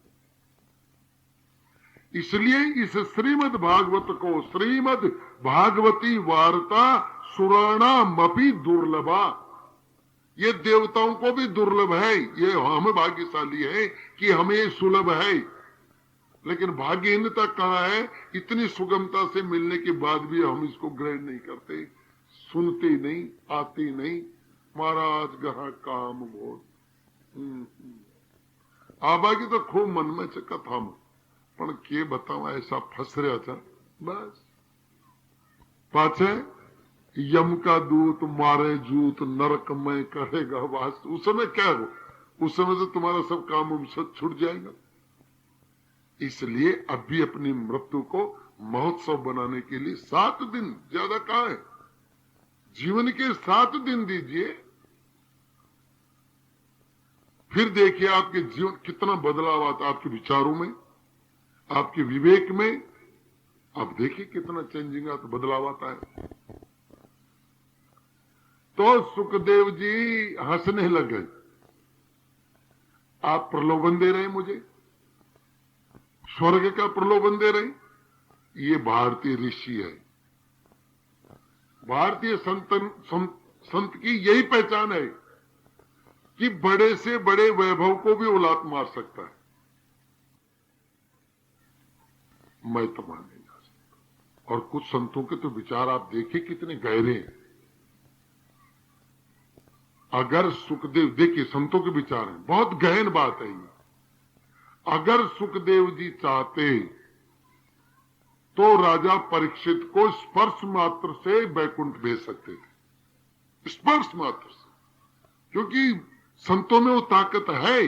इसलिए इस श्रीमद् भागवत को श्रीमद् भागवती वार्ता सुराणामपि दुर्लभा, ये देवताओं को भी दुर्लभ है। ये हम भाग्यशाली है कि हमें सुलभ है, लेकिन भाग्यहीनता कहाँ है? इतनी सुगमता से मिलने के बाद भी हम इसको ग्रहण नहीं करते, सुनते नहीं, आते नहीं। महाराज गहा काम बहुत आबागी तो खूब मन में છે કથામાં, પણ કે બતાવા ऐसा फंस रहा था। बस पाछे यम का दूत मारे जूत नरक में करेगा वास। उस समय क्या हो? उस समय तो तुम्हारा सब काम सब छूट जाएगा। इसलिए अब भी अपनी मृत्यु को महोत्सव बनाने के लिए 7 दिन, ज्यादा कहाँ है, जीवन के 7 दिन दीजिए। फिर देखिए आपके जीवन कितना बदलाव आता, आपके विचारों में, आपके विवेक में। आप देखिए कितना चेंजिंग आता, बदलाव आता है। तो सुखदेव जी हंसने लगे। आप प्रलोभन दे रहे हैं मुझे, स्वर्ग का प्रलोभन दे रहे हैं। ये भारतीय ऋषि है। भारतीय संत की यही पहचान है कि बड़े से बड़े वैभव को भी उलाट मार सकता है। मैं तो मान नहीं जा सकता। और कुछ संतों के तो विचार आप देखिए कितने गहरे हैं। अगर सुखदेव, देखिए संतों के विचार हैं, बहुत गहन बात है ये। अगर सुखदेव जी चाहते तो राजा परीक्षित को स्पर्श मात्र से बैकुंठ भेज सकते थे, स्पर्श मात्र से, क्योंकि संतों में वो ताकत है।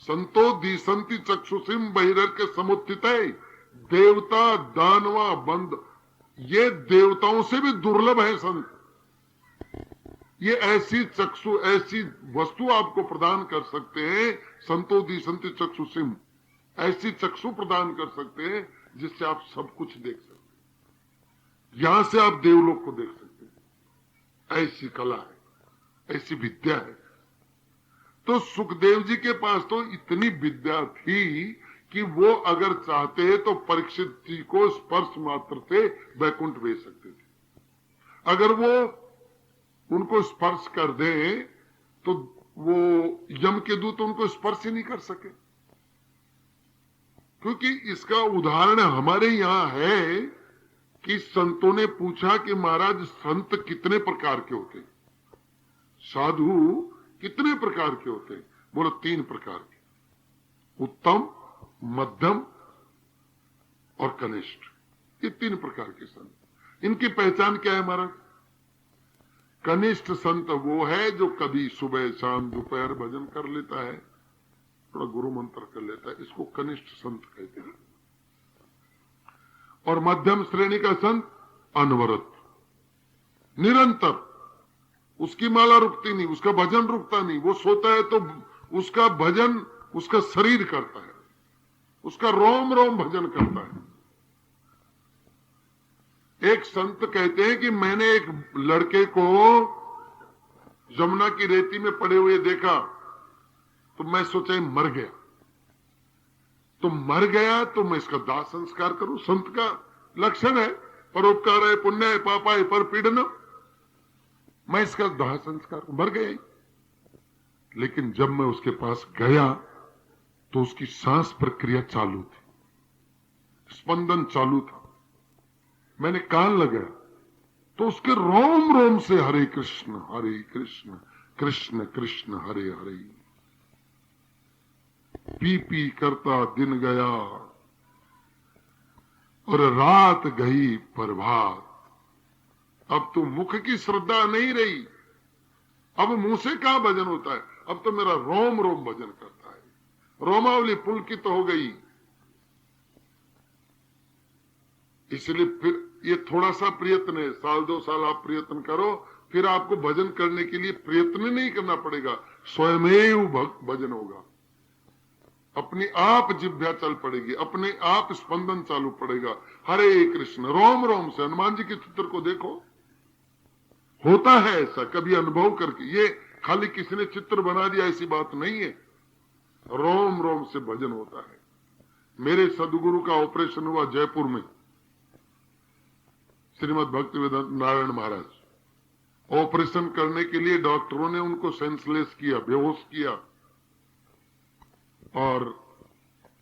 संतो दिशंति चक्षुषिम बहिर के समुत्थित है। देवता दानवा बंद, ये देवताओं से भी दुर्लभ है संत। ये ऐसी चक्षु, ऐसी वस्तु आपको प्रदान कर सकते हैं। संतो दिशंति चक्षुषिम, ऐसी चक्षु प्रदान कर सकते हैं जिससे आप सब कुछ देख सकते हैं। यहां से आप देवलोक को देख सकते हैं। ऐसी कला है, ऐसी विद्या है। तो सुखदेव जी के पास तो इतनी विद्या थी कि वो अगर चाहते तो परीक्षित जी को स्पर्श मात्र से वैकुंठ भेज सकते थे। अगर वो उनको स्पर्श कर दे तो वो यम के दूत उनको स्पर्श ही नहीं कर सके। क्योंकि इसका उदाहरण हमारे यहां है कि संतों ने पूछा कि महाराज संत कितने प्रकार के होते हैं, साधु कितने प्रकार के होते हैं? बोलो 3 प्रकार के, उत्तम, मध्यम और कनिष्ठ। ये 3 प्रकार के संत। इनकी पहचान क्या है महाराज? कनिष्ठ संत वो है जो कभी सुबह शाम दोपहर भजन कर लेता है, थोड़ा गुरु मंत्र कर लेता है, इसको कनिष्ठ संत कहते हैं। और मध्यम श्रेणी का संत अनवरत, निरंतर, उसकी माला रुकती नहीं, उसका भजन रुकता नहीं, वो सोता है तो उसका भजन उसका शरीर करता है, उसका रोम रोम भजन करता है। एक संत कहते हैं कि मैंने एक लड़के को यमुना की रेती में पड़े हुए देखा तो मैं सोचा मर गया, तो मर गया तो मैं इसका दाह संस्कार करूं। संत का लक्षण है परोपकार है, पुण्य है, पापा है, पर पीड़न, मैं इसका दाह संस्कार, मर गया ही। लेकिन जब मैं उसके पास गया तो उसकी सांस प्रक्रिया चालू थी, स्पंदन चालू था। मैंने कान लगाया तो उसके रोम रोम से हरे कृष्ण कृष्ण कृष्ण हरे हरे, पी पी करता दिन गया और रात गई प्रभात। अब तो मुख की श्रद्धा नहीं रही, अब मुंह से कहां भजन होता है, अब तो मेरा रोम रोम भजन करता है, रोमावली पुलकित हो गई। इसलिए फिर ये थोड़ा सा प्रयत्न है, साल 2 साल आप प्रयत्न करो, फिर आपको भजन करने के लिए प्रयत्न नहीं करना पड़ेगा, स्वयमेव भजन होगा, अपनी आप जिह्वा चल पड़ेगी, अपने आप स्पंदन चालू पड़ेगा। हरे कृष्ण रोम रोम से। हनुमान जी के चित्र को देखो, होता है ऐसा, कभी अनुभव करके, ये खाली किसी ने चित्र बना दिया ऐसी बात नहीं है, रोम रोम से भजन होता है। मेरे सदगुरु का ऑपरेशन हुआ जयपुर में, श्रीमद भक्तिवेदांत नारायण महाराज। ऑपरेशन करने के लिए डॉक्टरों ने उनको सेंसलेस किया, बेहोश किया और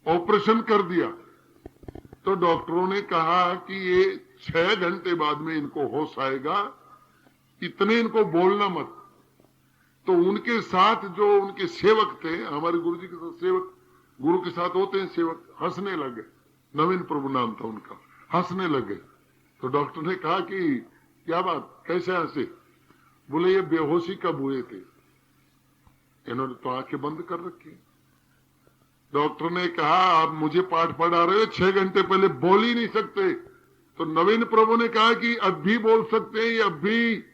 ऑपरेशन कर दिया। तो डॉक्टरों ने कहा कि ये 6 घंटे बाद में इनको होश आएगा, इतने इनको बोलना मत। तो उनके साथ जो उनके सेवक थे, हमारे गुरु जी के साथ सेवक, गुरु के साथ होते हैं सेवक, हंसने लगे। नवीन प्रभु नाम था उनका, हंसने लगे। तो डॉक्टर ने कहा कि क्या बात, कैसे हंसे? बोले ये बेहोशी कब हुए थे? इन्होंने तो आंखें बंद कर रखी। डॉक्टर ने कहा आप मुझे पाठ पढ़ा रहे हो, 6 घंटे पहले बोल ही नहीं सकते। तो नवीन प्रभु ने कहा कि अब भी बोल सकते हैं, अब भी।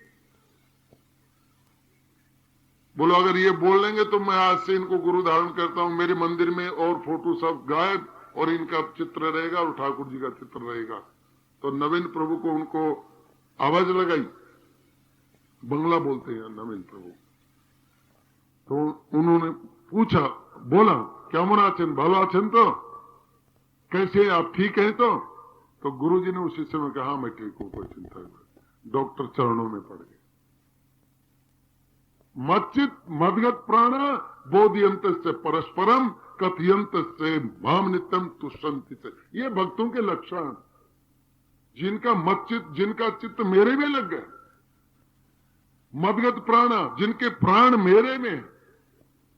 बोलो अगर ये बोल लेंगे तो मैं आज से इनको गुरु धारण करता हूं, मेरे मंदिर में और फोटो सब गायब और इनका चित्र रहेगा और ठाकुर जी का चित्र रहेगा। तो नवीन प्रभु को उनको आवाज लगाई, बंगला बोलते हैं नवीन प्रभु। तो उन्होंने पूछा, बोला क्या मन आचन, भालो आचन, तो कैसे आप ठीक हैं? तो गुरु जी ने उसी समय कहा मैं ठीक हूं, कोई चिंता नहीं। डॉक्टर चरणों में पड़ गए। मच्चित मदगत प्राण बोधियंत से परस्परम कथयंत से माम नित्यम तुष्यंति से। ये भक्तों के लक्षण, जिनका मच्चित, जिनका चित्त मेरे में लग गया, मदगत प्राण, जिनके प्राण मेरे में,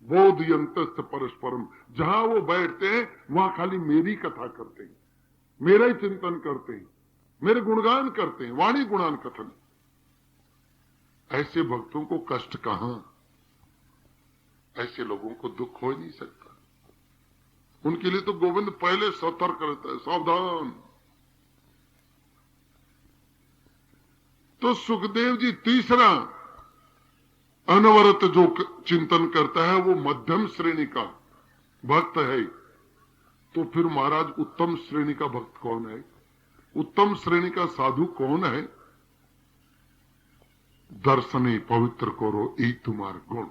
बोधियंत से परस्परम, जहां वो बैठते हैं वहां खाली मेरी कथा करते हैं, मेरा ही चिंतन करते हैं, मेरे गुणगान करते हैं, वाणी गुणान कथन। ऐसे भक्तों को कष्ट कहां, ऐसे लोगों को दुख हो ही नहीं सकता। उनके लिए तो गोविंद पहले सतर्क रहता है, सावधान। तो सुखदेव जी तीसरा, अनवरत जो चिंतन करता है वो मध्यम श्रेणी का भक्त है। तो फिर महाराज उत्तम श्रेणी का भक्त कौन है? उत्तम श्रेणी का साधु कौन है? दर्शने पवित्र करो ई तुम्हार गुण।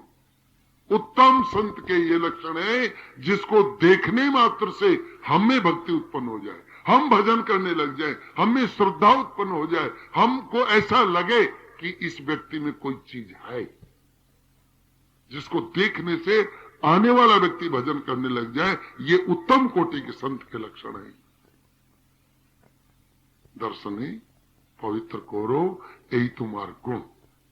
उत्तम संत के ये लक्षण है, जिसको देखने मात्र से हम में भक्ति उत्पन्न हो जाए, हम भजन करने लग जाए, हम में श्रद्धा उत्पन्न हो जाए, हमको ऐसा लगे कि इस व्यक्ति में कोई चीज है, जिसको देखने से आने वाला व्यक्ति भजन करने लग जाए। ये उत्तम कोटि के संत के लक्षण है। दर्शने पवित्र करो यही तुम्हार गुण,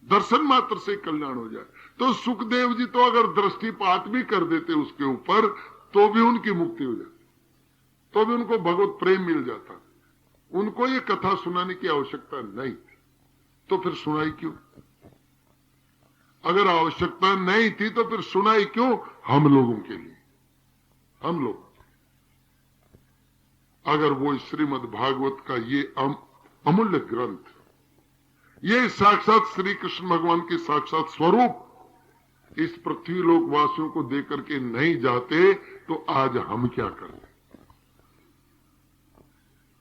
दर्शन मात्र से कल्याण हो जाए। तो सुखदेव जी तो अगर दृष्टिपात भी कर देते उसके ऊपर तो भी उनकी मुक्ति हो जाती, तो भी उनको भगवत प्रेम मिल जाता। उनको ये कथा सुनाने की आवश्यकता नहीं थी, तो फिर सुनाई क्यों? अगर आवश्यकता नहीं थी तो फिर सुनाई क्यों? हम लोगों के लिए, हम लोग। अगर वो श्रीमद् भागवत का ये अमूल्य ग्रंथ, ये साक्षात श्री कृष्ण भगवान के साक्षात स्वरूप इस पृथ्वी लोक वासियों को देकर के नहीं जाते तो आज हम क्या करते?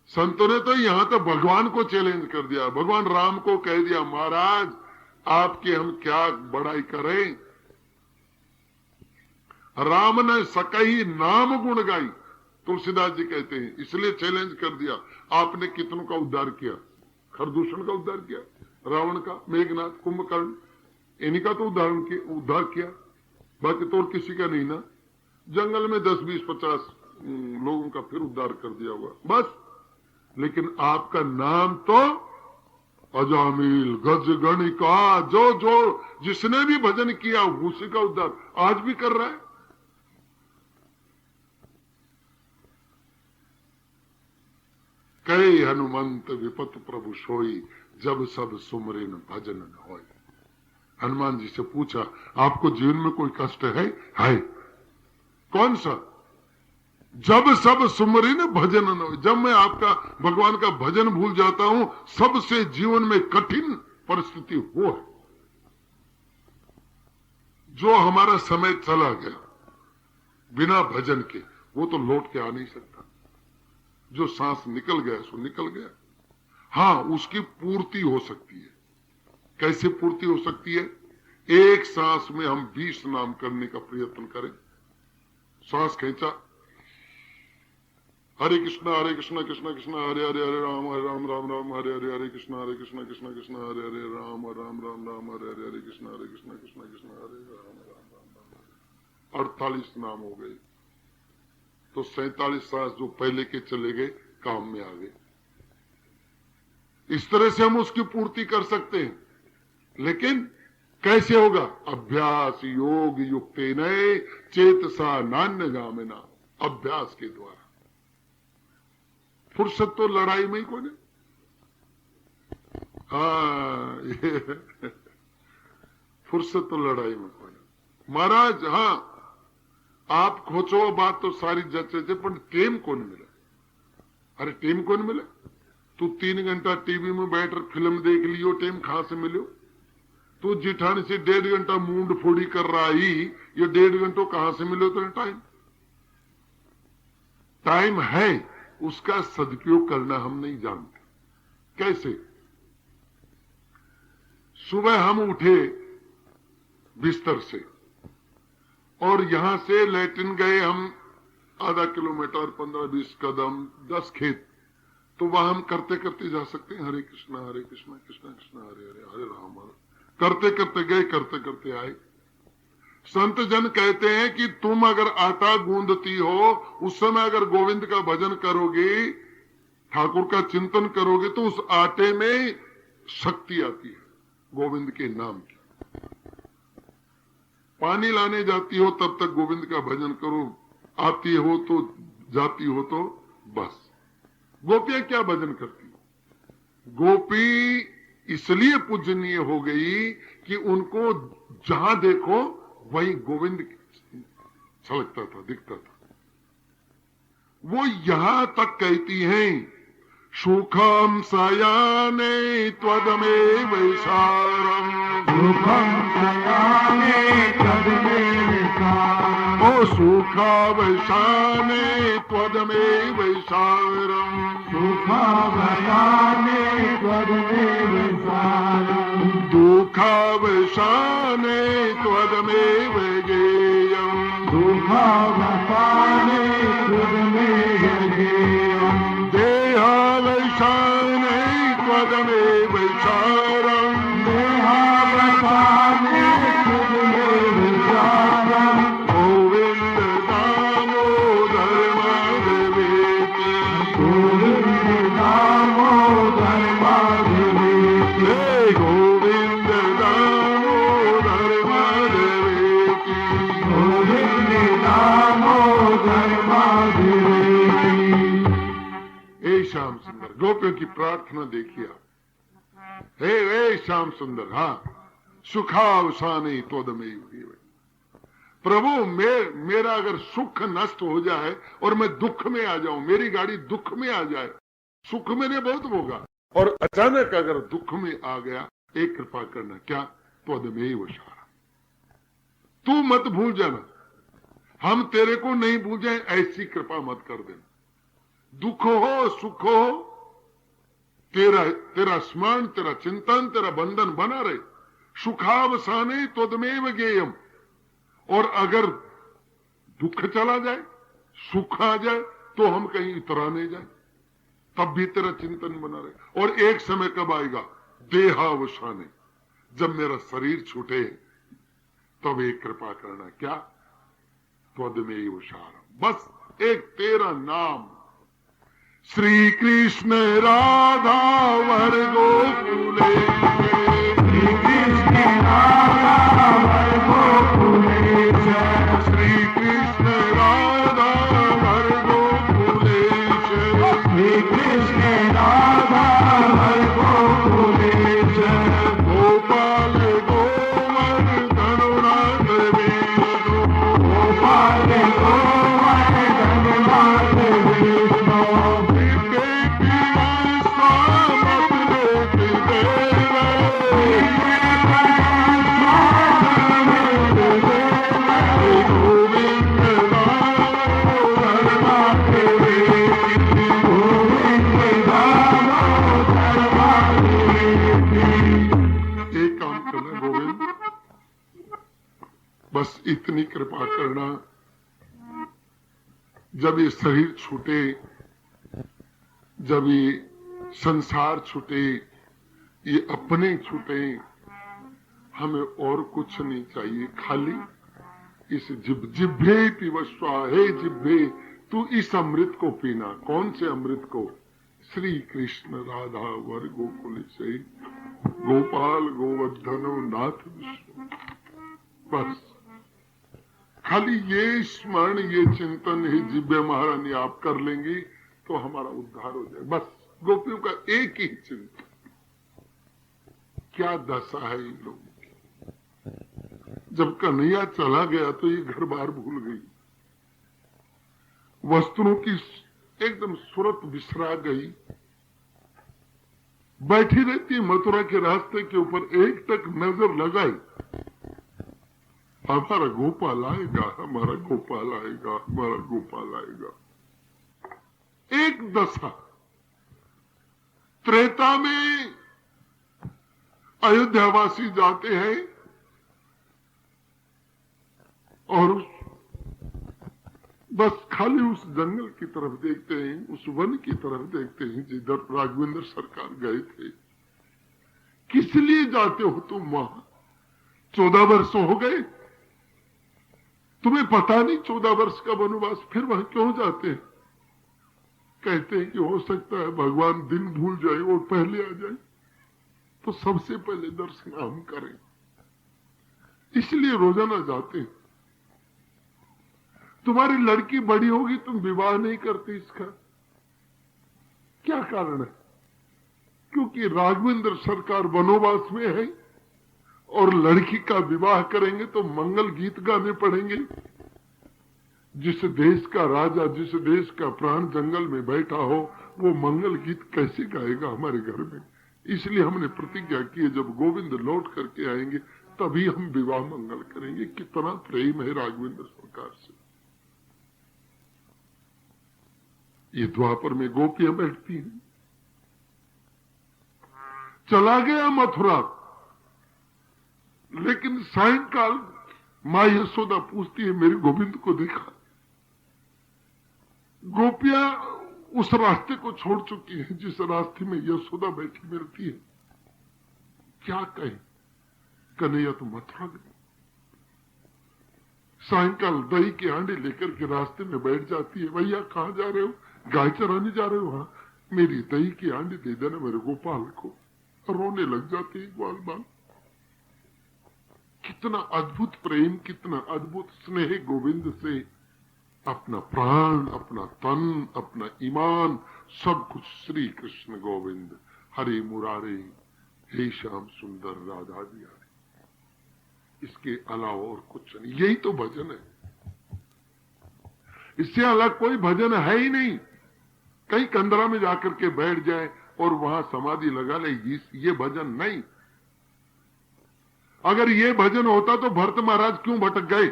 संतों ने तो यहां तक भगवान को चैलेंज कर दिया, भगवान राम को कह दिया, महाराज आपके हम क्या बड़ाई करें। राम ने सकई नाम गुण गाई, तुलसीदास जी कहते हैं, इसलिए चैलेंज कर दिया। आपने कितनों का उद्धार किया? खरदूषण का उद्धार किया, रावण का, मेघनाथ, कुंभकर्ण, इन्हीं का तो उद्धार किया, बाकी तो और किसी का नहीं ना। जंगल में 10, 20, 50 लोगों का फिर उद्धार कर दिया हुआ बस। लेकिन आपका नाम तो अजामिल गज गणिका, जो जिसने भी भजन किया उसी का उद्धार आज भी कर रहा है। कई हनुमंत विपत प्रभु सोई, जब सब सुमरिन भजन न होय। हनुमान जी से पूछा, आपको जीवन में कोई कष्ट है? कौन सा? जब सब सुमरिन भजन न होय। जब मैं आपका भगवान का भजन भूल जाता हूं, सबसे जीवन में कठिन परिस्थिति वो है। जो हमारा समय चला गया बिना भजन के, वो तो लौट के आ नहीं सकता। जो सांस निकल गया सो निकल गया। हां, उसकी पूर्ति हो सकती है। कैसे पूर्ति हो सकती है? एक सांस में हम 20 नाम करने का प्रयत्न करें। सांस खींचा, हरे कृष्णा कृष्णा कृष्णा हरे हरे, हरे राम राम राम हरे हरे, हरे कृष्णा कृष्णा कृष्णा हरे हरे, राम राम राम हरे हरे, हरे कृष्णा कृष्णा कृष्णा हरे राम राम। 48 नाम हो गए। तो 47 सांस जो पहले के चले गए काम में आ गए। इस तरह से हम उसकी पूर्ति कर सकते हैं, लेकिन कैसे होगा? अभ्यास योग युक्ते नए चेतसा नान्य गामिना, अभ्यास के द्वारा। फुर्सत तो लड़ाई में ही कोई नहीं। फुर्सत तो लड़ाई में कोई नहीं। महाराज हाँ, आप खोचो बात तो सारी जचे थे, पर टेम कौन मिला? अरे टेम कौन मिला? तू 3 घंटा टीवी में बैठ फिल्म देख लियो, टेम कहां से मिलो? तू जिठानी से 1.5 घंटा मूंड फोड़ी कर रहा ही, ये 1.5 घंटों कहां से मिलो? तो टाइम टाइम है, उसका सदुपयोग करना हम नहीं जानते। कैसे? सुबह हम उठे बिस्तर से और यहां से लैट्रिन गए हम आधा किलोमीटर, 15-20 कदम, 10 खेत, तो वह हम करते करते जा सकते हैं। हरे कृष्णा कृष्णा कृष्णा हरे हरे, हरे राम हरे, करते करते गए, करते करते आए। संत जन कहते हैं कि तुम अगर आटा गूंदती हो, उस समय अगर गोविंद का भजन करोगे, ठाकुर का चिंतन करोगे, तो उस आटे में शक्ति आती है गोविंद के नाम की। पानी लाने जाती हो तब तक गोविंद का भजन करो, आती हो तो जाती हो तो बस। गोपियां क्या भजन करती? गोपी इसलिए पूजनीय हो गई कि उनको जहां देखो वही गोविंद छलकता था, दिखता था। वो यहां तक कहती हैं, सुखम सयाने त्वदमेव सारम, सुखम सयाने त्वदमेव सारम, ओ सुखावसाने त्वदमेव सारम, सुखावसाने त्वदमेव सारम, दुखावसाने त्वदमेव गेयम, दुखावसाने त्वदमेव गेयम, देहावसाने त्वदमेव सारम, देहावसाने त्वदमेव सारम, गोविंद दामोदर माधवेति, गोविंद दामोदर माधवेति, हे गोविंद दामोदर माधवेति, गोविंद दामोदर माधवेति। हे श्याम सुंदर गोपी की प्रार्थना देखिए आप। हे श्याम सुंदर, हाँ, सुखावसाने त्वदमेव। प्रभु मेरा अगर सुख नष्ट हो जाए और मैं दुख में आ जाऊं, मेरी गाड़ी दुख में आ जाए, सुख मैंने बहुत भोगा और अचानक अगर दुख में आ गया, एक कृपा करना, क्या? त्वदमेव शरणम, तू मत भूल जाना, हम तेरे को नहीं भूल जाए, ऐसी कृपा मत कर देना। दुख हो सुख हो, तेरा स्मरण, तेरा चिंतन, तेरा बंधन बना रहे। सुखावसाने त्वदमेव गेयम, और अगर दुख चला जाए, सुख आ जाए, तो हम कहीं इतरा नहीं जाए, तब भी तेरा चिंतन बना रहे। और एक समय कब आएगा? देहावसाने, जब मेरा शरीर छूटे, तब एक कृपा करना, क्या? त्वदमेव शरणम, बस एक तेरा नाम। श्री कृष्ण राधा वर गोकुले, श्री कृष्ण राधा वर गोकुले, श्री कृष्ण राधा वर गोकुले, श्री कृष्ण राधा वर गोकुले, गोपाल गोवर्धन नाथ विष्णु, गोपाल गोवर्धन नाथ विष्णु, एक काम करना गोविंद, बस इतनी कृपा करना, जब ये शरीर छूटे, जब ये संसार छूटे, ये अपने छूटे, हमें और कुछ नहीं चाहिए, खाली इस जिभ्भे पिबस्वा, हे जिभ्भे तू इस अमृत को पीना। कौन से अमृत को? श्री कृष्ण राधा वर गोकुल से गोपाल गोवर्धनो नाथ विष्णु, बस खाली ये स्मरण, ये चिंतन ही जिभ्य महारानी आप कर लेंगी तो हमारा उद्धार हो जाए। बस गोपियों का एक ही चिंतन। क्या दशा है इन लोगों की। जब कन्हैया चला गया तो ये घर बार भूल गई, वस्त्रों की एकदम सूरत बिसरा गई, बैठी रहती मथुरा के रास्ते के ऊपर, एक तक नजर लगाई, हमारा गोपाल आएगा, हमारा गोपाल आएगा, हमारा गोपाल आएगा। एक दशा। त्रेता में अयोध्यावासी जाते हैं और बस खाली उस जंगल की तरफ देखते हैं, उस वन की तरफ देखते हैं जिधर राघवेंद्र सरकार गए थे। किस लिए जाते हो तुम वहां? 14 वर्ष हो गए, तुम्हें पता नहीं 14 वर्ष का वनवास, फिर वहां क्यों जाते हैं? कहते हैं कि हो सकता है भगवान दिन भूल जाए और पहले आ जाए, तो सबसे पहले दर्शन हम करें, इसलिए रोजाना जाते हैं। तुम्हारी लड़की बड़ी होगी, तुम विवाह नहीं करते, इसका क्या कारण है? क्योंकि राघवेंद्र सरकार वनवास में है और लड़की का विवाह करेंगे तो मंगल गीत गाने पड़ेंगे। जिस देश का राजा, जिस देश का प्राण जंगल में बैठा हो, वो मंगल गीत कैसे गाएगा हमारे घर में? इसलिए हमने प्रतिज्ञा की है, जब गोविंद लौट करके आएंगे तभी हम विवाह मंगल करेंगे। कितना प्रेम है राघवेंद्र सरकार से। ये द्वापर में गोपियां बैठती हैं। चला गया मथुरा, लेकिन सायंकाल मां यशोदा पूछती है, मेरे गोविंद को देखा? गोपियां उस रास्ते को छोड़ चुकी हैं जिस रास्ते में यशोदा बैठी मिलती है। क्या कहें? कन्हैया तो मथुरा गए। सायंकाल दही के आंडे लेकर के रास्ते में बैठ जाती है। भैया कहाँ जा रहे हो? गाय चराने जा रहे हो? हाँ, मेरी दही के आंडे दे देना मेरे गोपाल को। रोने लग जाते हैं ग्वाल बाल। कितना अद्भुत प्रेम, कितना अद्भुत स्नेह गोविंद से। अपना प्राण, अपना तन, अपना ईमान, सब कुछ श्री कृष्ण गोविंद हरि मुरारी, हे श्याम सुंदर राधा बिहारी, इसके अलावा और कुछ नहीं। यही तो भजन है, इससे अलग कोई भजन है ही नहीं। कहीं कंदरा में जाकर के बैठ जाए और वहां समाधि लगा ले, ये भजन नहीं। अगर ये भजन होता तो भरत महाराज क्यों भटक गए?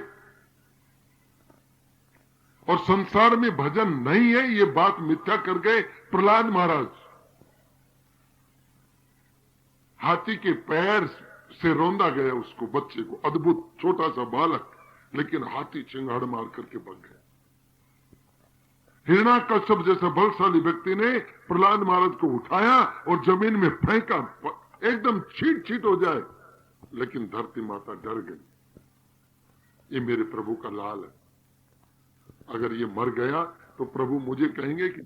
और संसार में भजन नहीं है ये बात मिथ्या कर गए प्रहलाद महाराज। हाथी के पैर से रौंदा गया उसको, बच्चे को, अद्भुत छोटा सा बालक, लेकिन हाथी चिंगाड़ मार करके भाग गया। हिरण्याकश्यप जैसा बलशाली व्यक्ति ने प्रहलाद महाराज को उठाया और जमीन में फेंका, एकदम छीट छीट हो जाए, लेकिन धरती माता डर गई। ये मेरे प्रभु का लाल है, अगर ये मर गया तो प्रभु मुझे कहेंगे कि